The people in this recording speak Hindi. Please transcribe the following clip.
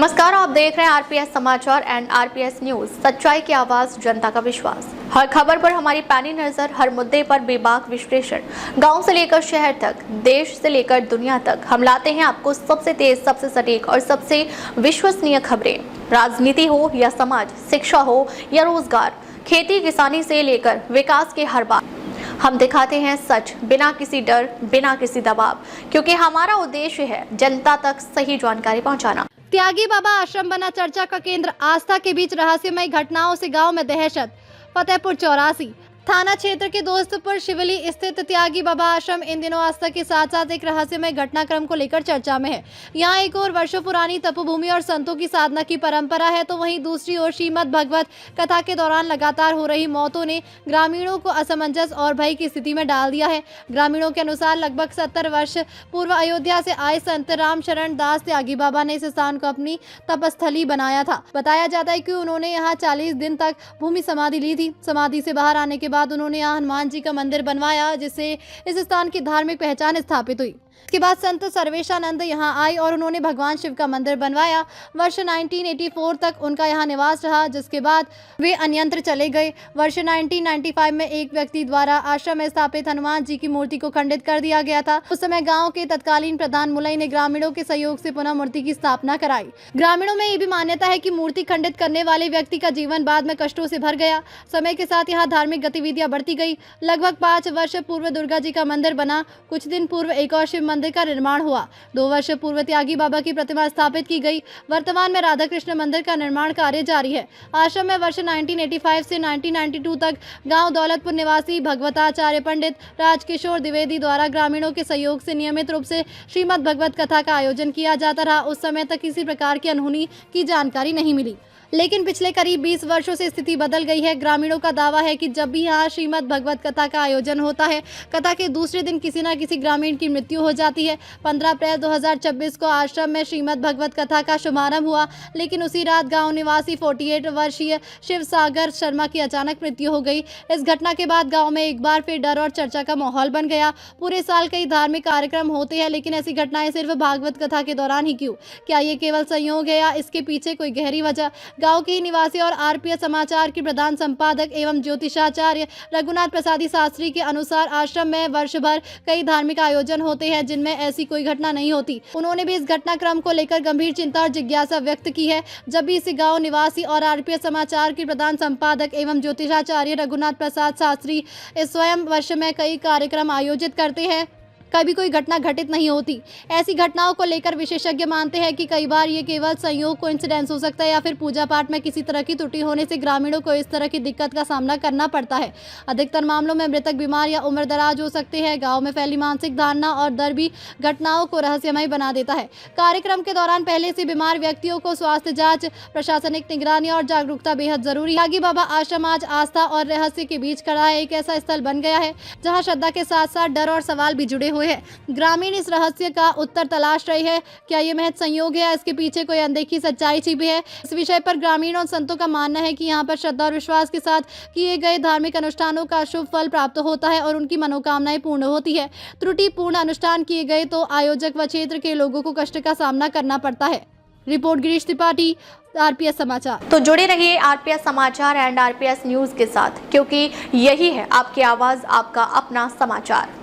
नमस्कार, आप देख रहे हैं आरपीएस समाचार एंड आरपीएस न्यूज। सच्चाई की आवाज, जनता का विश्वास। हर खबर पर हमारी पैनी नजर, हर मुद्दे पर बेबाक विश्लेषण। गांव से लेकर शहर तक, देश से लेकर दुनिया तक, हम लाते हैं आपको सबसे तेज, सबसे सटीक और सबसे विश्वसनीय खबरें। राजनीति हो या समाज, शिक्षा हो या रोजगार, खेती किसानी से लेकर विकास के हर बात, हम दिखाते हैं सच, बिना किसी डर, बिना किसी दबाव, क्योंकि हमारा उद्देश्य है जनता तक सही जानकारी पहुंचाना। त्यागी बाबा आश्रम बना चर्चा का केंद्र। आस्था के बीच रहस्यमय घटनाओं से गांव में दहशत। फतेहपुर 84 थाना क्षेत्र के दोस्तपुर शिवली स्थित त्यागी बाबा आश्रम इन दिनों आस्था के साथ साथ एक रहस्यमय घटनाक्रम को लेकर चर्चा में है। यहाँ एक और वर्षों पुरानी तपोभूमि और संतों की साधना की परंपरा है, तो वहीं दूसरी ओर श्रीमद् भगवत कथा के दौरान लगातार हो रही मौतों ने ग्रामीणों को असमंजस और भय की स्थिति में डाल दिया है। ग्रामीणों के अनुसार लगभग 70 वर्ष पूर्व अयोध्या से आए संत राम शरण दास त्यागी बाबा ने इस स्थान को अपनी तपस्थली बनाया था। बताया जाता है कि उन्होंने यहाँ 40 दिन तक भूमि समाधि ली थी। समाधि से बाहर आने के बाद उन्होंने यहाँ हनुमान जी का मंदिर बनवाया, जिससे इस स्थान की धार्मिक पहचान स्थापित हुई। इसके बाद संत सर्वेशानंद यहाँ आए और उन्होंने भगवान शिव का मंदिर बनवाया। वर्ष 1984 तक उनका यहाँ निवास रहा, जिसके बाद वे अन्यंत्र चले गए। वर्ष 1995 में एक व्यक्ति द्वारा आश्रम में स्थापित हनुमान जी की मूर्ति को खंडित कर दिया गया था। उस समय गांव के तत्कालीन प्रधान मुलई ने ग्रामीणों के सहयोग से पुनः मूर्ति की स्थापना कराई। ग्रामीणों में ये भी मान्यता है कि मूर्ति खंडित करने वाले व्यक्ति का जीवन बाद में कष्टों से भर गया। समय के साथ यहाँ धार्मिक गतिविधियां बढ़ती गई। लगभग 5 वर्ष पूर्व दुर्गा जी का मंदिर बना। कुछ दिन पूर्व एक और शिव मंदिर का निर्माण हुआ। 2 वर्ष पूर्व त्यागी बाबा की प्रतिमा स्थापित की गई। वर्तमान में राधा कृष्ण मंदिर का निर्माण कार्य जारी है। आश्रम में वर्ष 1985 से 1992 तक गांव दौलतपुर निवासी भगवताचार्य पंडित राजकिशोर द्विवेदी द्वारा ग्रामीणों के सहयोग से नियमित रूप से श्रीमद् भगवत कथा का आयोजन किया जाता रहा। उस समय तक किसी प्रकार की अनहोनी की जानकारी नहीं मिली, लेकिन पिछले करीब 20 वर्षों से स्थिति बदल गई है। ग्रामीणों का दावा है कि जब भी यहाँ श्रीमद् भगवत कथा का आयोजन होता है, कथा के दूसरे दिन किसी न किसी ग्रामीण की मृत्यु हो जाती है। 15 अप्रैल 2026 को आश्रम में श्रीमद् भगवत कथा का शुभारंभ हुआ, लेकिन उसी रात गांव निवासी 48 वर्षीय शिव सागर शर्मा की अचानक मृत्यु हो गई। इस घटना के बाद गाँव में एक बार फिर डर और चर्चा का माहौल बन गया। पूरे साल कई धार्मिक कार्यक्रम होते हैं, लेकिन ऐसी घटनाएं सिर्फ भागवत कथा के दौरान ही क्यों? क्या ये केवल संयोग है या इसके पीछे कोई गहरी वजह? गांव के ही निवासी और आरपीएस समाचार के प्रधान संपादक एवं ज्योतिषाचार्य रघुनाथ प्रसादी शास्त्री के अनुसार आश्रम में वर्ष भर कई धार्मिक आयोजन होते हैं, जिनमें ऐसी कोई घटना नहीं होती। उन्होंने भी इस घटनाक्रम को लेकर गंभीर चिंता और जिज्ञासा व्यक्त की है। जब भी इस गांव निवासी और आरपीएस समाचार के प्रधान संपादक एवं ज्योतिषाचार्य रघुनाथ प्रसाद शास्त्री इस स्वयं वर्ष में कई कार्यक्रम आयोजित करते हैं, कभी कोई घटना घटित नहीं होती। ऐसी घटनाओं को लेकर विशेषज्ञ मानते हैं कि कई बार ये केवल संयोग कोइंसिडेंस हो सकता है या फिर पूजा पाठ में किसी तरह की त्रुटि होने से ग्रामीणों को इस तरह की दिक्कत का सामना करना पड़ता है। अधिकतर मामलों में मृतक बीमार या उम्र दराज हो सकते हैं। गांव में फैली मानसिक धारणा और डर भी घटनाओं को रहस्यमय बना देता है। कार्यक्रम के दौरान पहले से बीमार व्यक्तियों को स्वास्थ्य जाँच, प्रशासनिक निगरानी और जागरूकता बेहद जरूरी है। त्यागी बाबा आश्रम आज आस्था और रहस्य के बीच खड़ा है। एक ऐसा स्थल बन गया है जहाँ श्रद्धा के साथ साथ डर और सवाल भी जुड़े हुए हैं। ग्रामीण इस रहस्य का उत्तर तलाश रहे हैं। क्या ये महज संयोग है या इसके पीछे कोई अनदेखी सच्चाई छिपी है? इस विषय पर ग्रामीण और संतों का मानना है कि यहाँ पर श्रद्धा और विश्वास के साथ किए गए धार्मिक अनुष्ठानों का शुभ फल प्राप्त होता है और उनकी मनोकामनाएं पूर्ण होती है। त्रुटिपूर्ण अनुष्ठान किए गए तो आयोजक व क्षेत्र के लोगों को कष्ट का सामना करना पड़ता है। रिपोर्ट गिरीश त्रिपाठी, आरपीएस समाचार। तो जुड़े रहिए आरपीएस समाचार एंड आरपीएस न्यूज के साथ, क्योंकि यही है आपकी आवाज, आपका अपना समाचार।